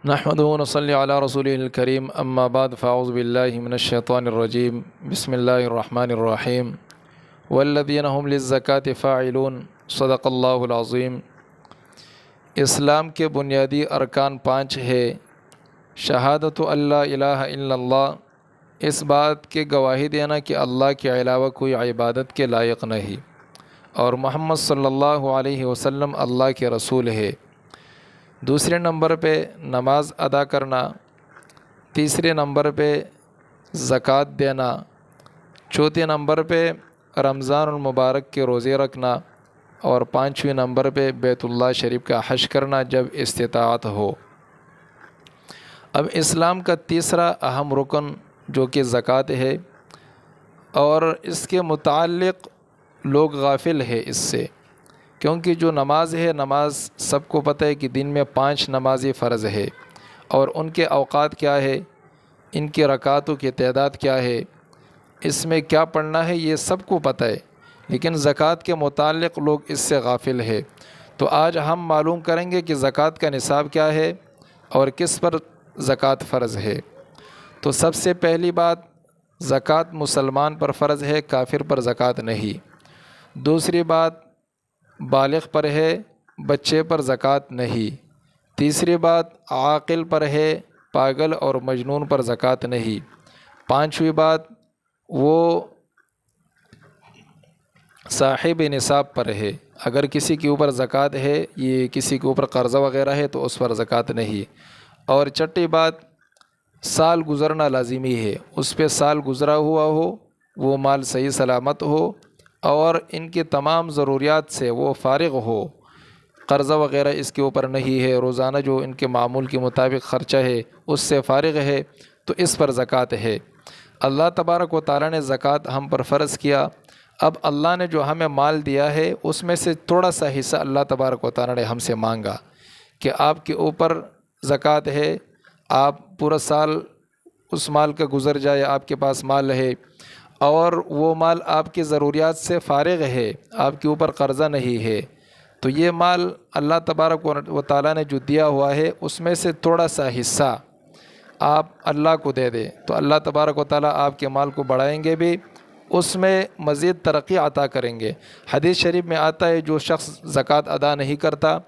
نحمده ونصلي على رسوله الكريم اما بعد فاعوذ بالله من الشيطان الرجيم بسم الله الرحمن الرحيم والذين هم للزكاة فاعلون صدق اللہ العظیم۔ اسلام کے بنیادی ارکان 5 ہے۔ شہادت اللہ الہ الا اللہ، اس بات کی گواہی دینا کہ اللہ کے علاوہ کوئی عبادت کے لائق نہیں، اور محمد صلی اللہ علیہ وسلم اللہ کے رسول ہے۔ دوسرے نمبر پہ نماز ادا کرنا، تیسرے نمبر پہ زکوٰۃ دینا، چوتھے نمبر پہ رمضان المبارک کے روزے رکھنا، اور 5ویں نمبر پہ بیت اللہ شریف کا حج کرنا جب استطاعت ہو۔ اب اسلام کا تیسرا اہم رکن جو کہ زکوٰۃ ہے، اور اس کے متعلق لوگ غافل ہے اس سے، کیونکہ جو نماز ہے، نماز سب کو پتہ ہے کہ دن میں 5 نمازی فرض ہے، اور ان کے اوقات کیا ہے، ان کے رکعتوں کی تعداد کیا ہے، اس میں کیا پڑھنا ہے، یہ سب کو پتہ ہے، لیکن زکوٰۃ کے متعلق لوگ اس سے غافل ہے۔ تو آج ہم معلوم کریں گے کہ زکوٰۃ کا نصاب کیا ہے اور کس پر زکوٰۃ فرض ہے۔ تو سب سے پہلی بات، زکوٰۃ مسلمان پر فرض ہے، کافر پر زکوٰۃ نہیں۔ دوسری بات، بالغ پر ہے، بچے پر زکوٰۃ نہیں۔ تیسری بات، عاقل پر ہے، پاگل اور مجنون پر زکوٰۃ نہیں۔ 5ویں بات، وہ صاحب نصاب پر ہے، اگر کسی کے اوپر زکوٰۃ ہے، یہ کسی کے اوپر قرضہ وغیرہ ہے تو اس پر زکوٰۃ نہیں۔ اور چھٹی بات، سال گزرنا لازمی ہے، اس پہ سال گزرا ہوا ہو، وہ مال صحیح سلامت ہو، اور ان کی تمام ضروریات سے وہ فارغ ہو، قرضہ وغیرہ اس کے اوپر نہیں ہے، روزانہ جو ان کے معمول کے مطابق خرچہ ہے اس سے فارغ ہے، تو اس پر زکوٰۃ ہے۔ اللہ تبارک و تعالیٰ نے زکوٰۃ ہم پر فرض کیا۔ اب اللہ نے جو ہمیں مال دیا ہے اس میں سے تھوڑا سا حصہ اللہ تبارک و تعالیٰ نے ہم سے مانگا کہ آپ کے اوپر زکوٰۃ ہے، آپ پورا سال اس مال کا گزر جائے، آپ کے پاس مال ہے اور وہ مال آپ کی ضروریات سے فارغ ہے، آپ کے اوپر قرضہ نہیں ہے، تو یہ مال اللہ تبارک و تعالیٰ نے جو دیا ہوا ہے اس میں سے تھوڑا سا حصہ آپ اللہ کو دے دیں، تو اللہ تبارک و تعالیٰ آپ کے مال کو بڑھائیں گے بھی، اس میں مزید ترقی عطا کریں گے۔ حدیث شریف میں آتا ہے، جو شخص زکوٰۃ ادا نہیں کرتا،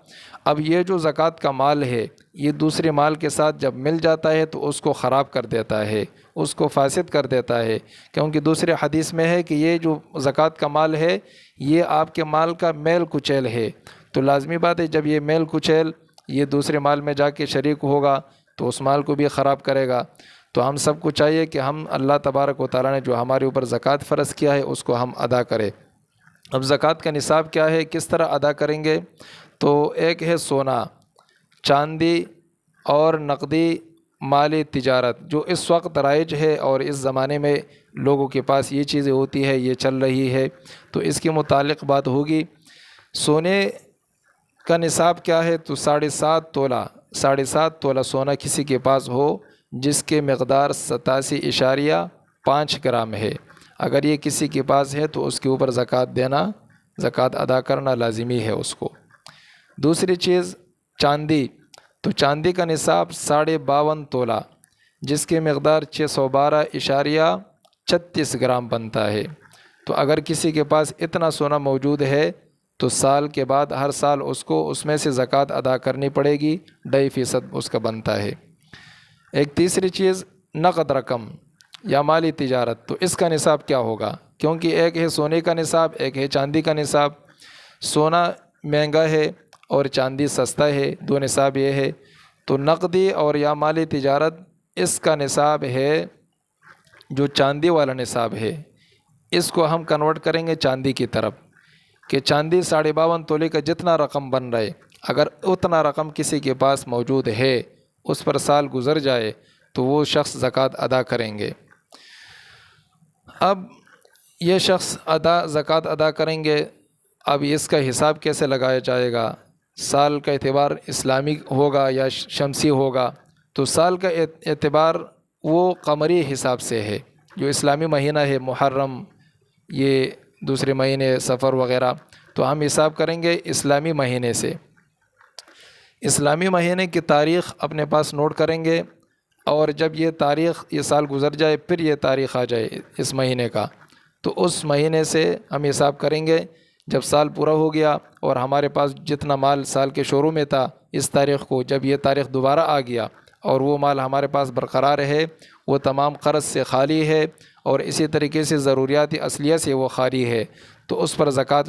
اب یہ جو زکوٰۃ کا مال ہے یہ دوسرے مال کے ساتھ جب مل جاتا ہے تو اس کو خراب کر دیتا ہے، اس کو فاسد کر دیتا ہے، کیونکہ دوسرے حدیث میں ہے کہ یہ جو زکوٰۃ کا مال ہے یہ آپ کے مال کا میل کچیل ہے، تو لازمی بات ہے جب یہ میل کچیل یہ دوسرے مال میں جا کے شریک ہوگا تو اس مال کو بھی خراب کرے گا۔ تو ہم سب کو چاہیے کہ ہم اللہ تبارک و تعالیٰ نے جو ہمارے اوپر زکوٰۃ فرض کیا ہے اس کو ہم ادا کریں۔ اب زکوٰۃ کا نصاب کیا ہے، کس طرح ادا کریں گے؟ تو ایک ہے سونا، چاندی اور نقدی مالی تجارت، جو اس وقت رائج ہے اور اس زمانے میں لوگوں کے پاس یہ چیزیں ہوتی ہے، یہ چل رہی ہے، تو اس کے متعلق بات ہوگی۔ سونے کا نصاب کیا ہے؟ تو 7.5 تولہ سونا کسی کے پاس ہو جس کے مقدار 87.5 گرام ہے، اگر یہ کسی کے پاس ہے تو اس کے اوپر زکوٰۃ ادا کرنا لازمی ہے اس کو۔ دوسری چیز چاندی، تو چاندی کا نصاب 52.5 تولہ جس کے مقدار 612.36 گرام بنتا ہے، تو اگر کسی کے پاس اتنا سونا موجود ہے تو سال کے بعد ہر سال اس کو اس میں سے زکوٰۃ ادا کرنی پڑے گی، 2.5% اس کا بنتا ہے۔ ایک تیسری چیز نقد رقم یا مالی تجارت، تو اس کا نصاب کیا ہوگا؟ کیونکہ ایک ہے سونے کا نصاب، ایک ہے چاندی کا نصاب۔ سونا مہنگا ہے اور چاندی سستا ہے، دو نصاب یہ ہے، تو نقدی اور یا مالی تجارت اس کا نصاب ہے جو چاندی والا نصاب ہے، اس کو ہم کنورٹ کریں گے چاندی کی طرف، کہ چاندی 52.5 تولے کا جتنا رقم بن رہا ہے، اگر اتنا رقم کسی کے پاس موجود ہے، اس پر سال گزر جائے تو وہ شخص زکوٰۃ ادا کریں گے۔ اب یہ شخص زکوٰۃ ادا کریں گے، اب اس کا حساب کیسے لگایا جائے گا؟ سال کا اعتبار اسلامی ہوگا یا شمسی ہوگا؟ تو سال کا اعتبار وہ قمری حساب سے ہے، جو اسلامی مہینہ ہے محرم، یہ دوسرے مہینے سفر وغیرہ، تو ہم حساب کریں گے اسلامی مہینے سے۔ اسلامی مہینے کی تاریخ اپنے پاس نوٹ کریں گے، اور جب یہ تاریخ یہ سال گزر جائے پھر یہ تاریخ آ جائے اس مہینے کا، تو اس مہینے سے ہم حساب کریں گے۔ جب سال پورا ہو گیا اور ہمارے پاس جتنا مال سال کے شروع میں تھا اس تاریخ کو، جب یہ تاریخ دوبارہ آ گیا اور وہ مال ہمارے پاس برقرار ہے، وہ تمام قرض سے خالی ہے اور اسی طریقے سے ضروریات اصلیہ سے وہ خالی ہے، تو اس پر زکوٰۃ